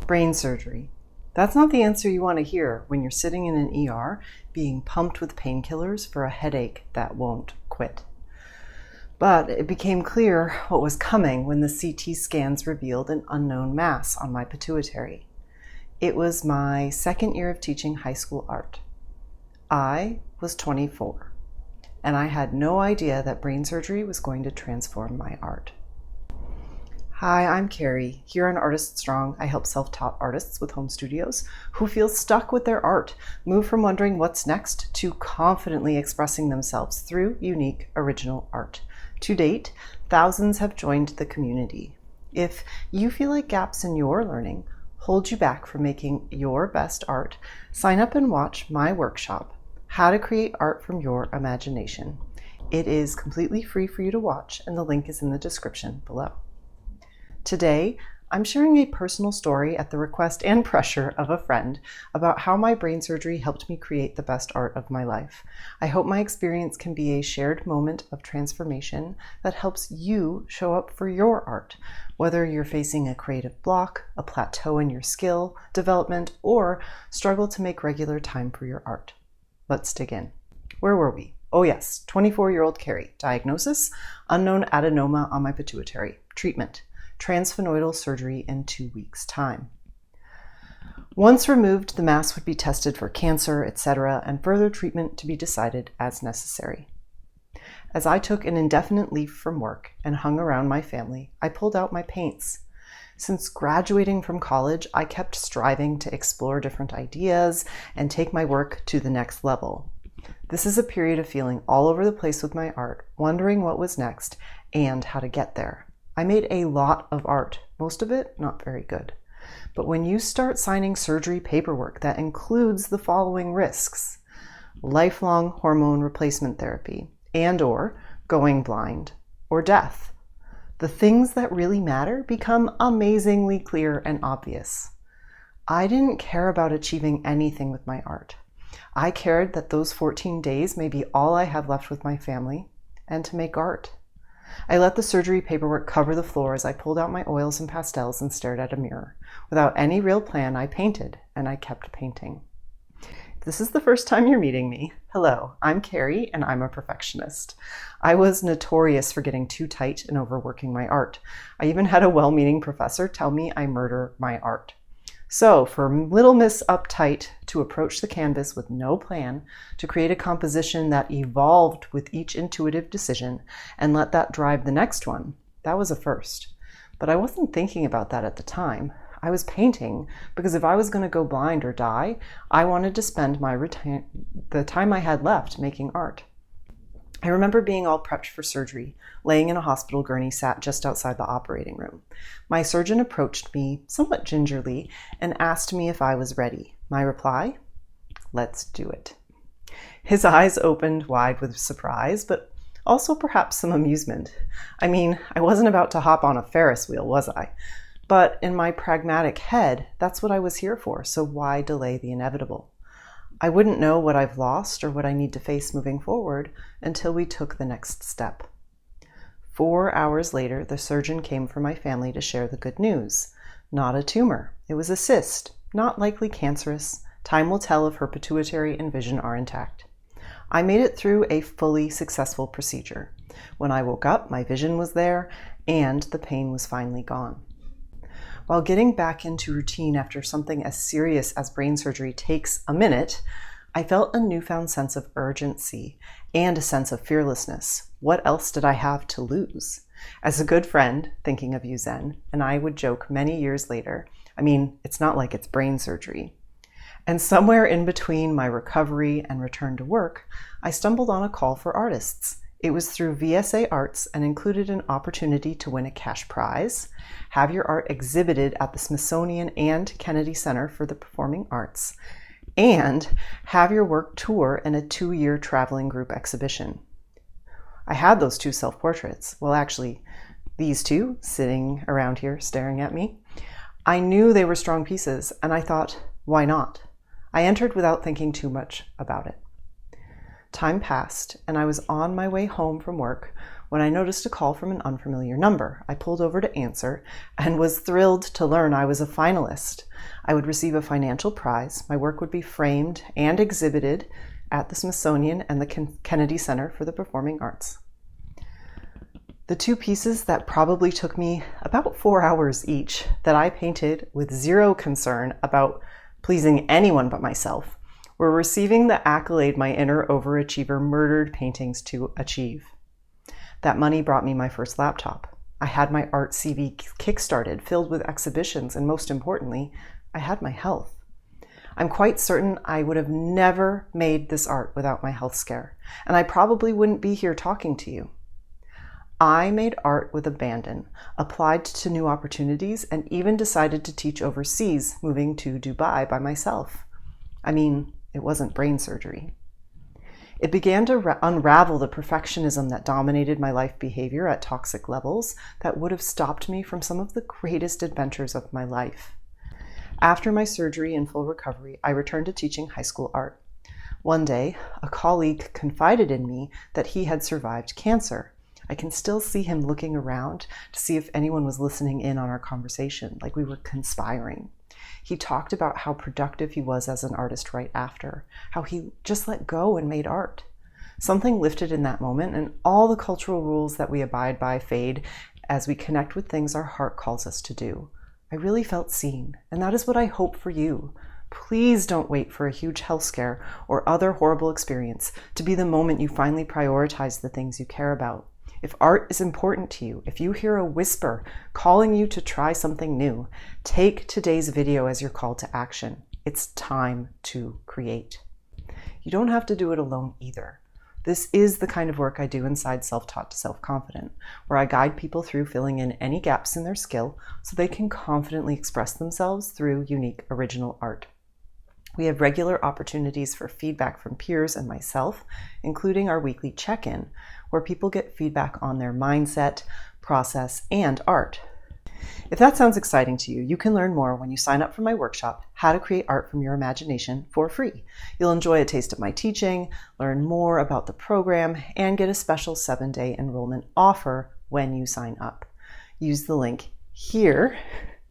Brain surgery. That's not the answer you want to hear when you're sitting in an ER being pumped with painkillers for a headache that won't quit. But it became clear what was coming when the CT scans revealed an unknown mass on my pituitary. It was my second year of teaching high school art. I was 24, and I had no idea that brain surgery was going to transform my art. Hi, I'm Carrie. Here on Artist Strong, I help self-taught artists with home studios who feel stuck with their art move from wondering what's next to confidently expressing themselves through unique, original art. To date, thousands have joined the community. If you feel like gaps in your learning hold you back from making your best art, sign up and watch my workshop, How to Create Art from Your Imagination. It is completely free for you to watch, and the link is in the description below. Today, I'm sharing a personal story at the request and pressure of a friend about how my brain surgery helped me create the best art of my life. I hope my experience can be a shared moment of transformation that helps you show up for your art, whether you're facing a creative block, a plateau in your skill development, or struggle to make regular time for your art. Let's dig in. Where were we? Oh yes, 24-year-old Carrie. Diagnosis: unknown adenoma on my pituitary. Treatment: transsphenoidal surgery in 2 weeks' time. Once removed, the mass would be tested for cancer, etc., and further treatment to be decided as necessary. As I took an indefinite leave from work and hung around my family, I pulled out my paints. Since graduating from college, I kept striving to explore different ideas and take my work to the next level. This is a period of feeling all over the place with my art, wondering what was next and how to get there. I made a lot of art, most of it not very good. But when you start signing surgery paperwork that includes the following risks: lifelong hormone replacement therapy, and/or going blind, or death, the things that really matter become amazingly clear and obvious. I didn't care about achieving anything with my art. I cared that those 14 days may be all I have left with my family and to make art. I let the surgery paperwork cover the floor as I pulled out my oils and pastels and stared at a mirror. Without any real plan, I painted, and I kept painting. If this is the first time you're meeting me, hello, I'm Carrie, and I'm a perfectionist. I was notorious for getting too tight and overworking my art. I even had a well-meaning professor tell me I murder my art. So, for Little Miss Uptight to approach the canvas with no plan, to create a composition that evolved with each intuitive decision and let that drive the next one, that was a first. But I wasn't thinking about that at the time. I was painting because if I was going to go blind or die, I wanted to spend the time I had left making art. I remember being all prepped for surgery, laying in a hospital gurney sat just outside the operating room. My surgeon approached me somewhat gingerly and asked me if I was ready. My reply: let's do it. His eyes opened wide with surprise, but also perhaps some amusement. I mean, I wasn't about to hop on a Ferris wheel, was I? But in my pragmatic head, that's what I was here for, so why delay the inevitable? I wouldn't know what I've lost or what I need to face moving forward until we took the next step. 4 hours later, the surgeon came for my family to share the good news. Not a tumor. It was a cyst, not likely cancerous. Time will tell if her pituitary and vision are intact. I made it through a fully successful procedure. When I woke up, my vision was there and the pain was finally gone. While getting back into routine after something as serious as brain surgery takes a minute, I felt a newfound sense of urgency and a sense of fearlessness. What else did I have to lose? As a good friend, thinking of you, Zen, and I would joke many years later, I mean, it's not like it's brain surgery. And somewhere in between my recovery and return to work, I stumbled on a call for artists. It was through VSA Arts and included an opportunity to win a cash prize, have your art exhibited at the Smithsonian and Kennedy Center for the Performing Arts, and have your work tour in a 2-year traveling group exhibition. I had those 2 self-portraits. Well, actually, these 2 sitting around here staring at me. I knew they were strong pieces, and I thought, why not? I entered without thinking too much about it. Time passed, and I was on my way home from work when I noticed a call from an unfamiliar number. I pulled over to answer and was thrilled to learn I was a finalist. I would receive a financial prize. My work would be framed and exhibited at the Smithsonian and the Kennedy Center for the Performing Arts. The two pieces that probably took me about 4 hours each, that I painted with zero concern about pleasing anyone but myself, were receiving the accolade my inner overachiever murdered paintings to achieve. That money brought me my first laptop. I had my art CV kickstarted, filled with exhibitions, and most importantly, I had my health. I'm quite certain I would have never made this art without my health scare, and I probably wouldn't be here talking to you. I made art with abandon, applied to new opportunities, and even decided to teach overseas, moving to Dubai by myself. I mean, it wasn't brain surgery. It began to unravel the perfectionism that dominated my life behavior at toxic levels that would have stopped me from some of the greatest adventures of my life. After my surgery and full recovery, I returned to teaching high school art. One day, a colleague confided in me that he had survived cancer. I can still see him looking around to see if anyone was listening in on our conversation, like we were conspiring. He talked about how productive he was as an artist right after, how he just let go and made art. Something lifted in that moment, and all the cultural rules that we abide by fade as we connect with things our heart calls us to do. I really felt seen, and that is what I hope for you. Please don't wait for a huge health scare or other horrible experience to be the moment you finally prioritize the things you care about. If art is important to you, if you hear a whisper calling you to try something new, take today's video as your call to action. It's time to create. You don't have to do it alone either. This is the kind of work I do inside Self-Taught to Self-Confident, where I guide people through filling in any gaps in their skill so they can confidently express themselves through unique original art. We have regular opportunities for feedback from peers and myself, including our weekly check-in, where people get feedback on their mindset, process, and art. If that sounds exciting to you, you can learn more when you sign up for my workshop, How to Create Art from Your Imagination, for free. You'll enjoy a taste of my teaching, learn more about the program, and get a special 7-day enrollment offer when you sign up. Use the link here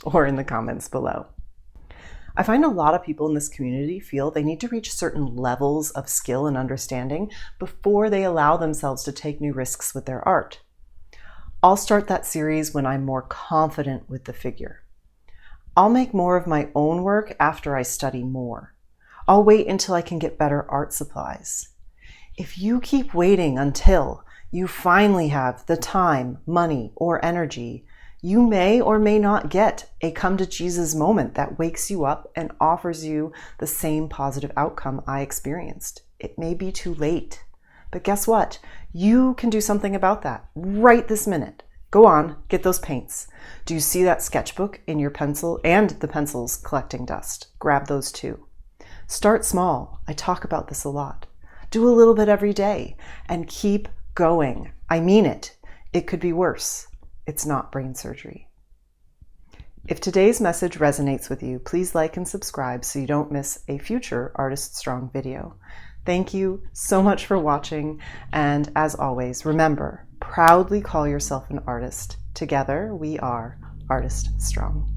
or in the comments below. I find a lot of people in this community feel they need to reach certain levels of skill and understanding before they allow themselves to take new risks with their art. I'll start that series when I'm more confident with the figure. I'll make more of my own work after I study more. I'll wait until I can get better art supplies. If you keep waiting until you finally have the time, money, or energy, you may or may not get a come to Jesus moment that wakes you up and offers you the same positive outcome I experienced. It may be too late, but guess what? You can do something about that right this minute. Go on, get those paints. Do you see that sketchbook in your pencil and the pencils collecting dust? Grab those too. Start small. I talk about this a lot. Do a little bit every day and keep going. I mean it. It could be worse. It's not brain surgery. If today's message resonates with you, please like and subscribe so you don't miss a future Artist Strong video. Thank you so much for watching, and as always, remember, proudly call yourself an artist. Together, we are Artist Strong.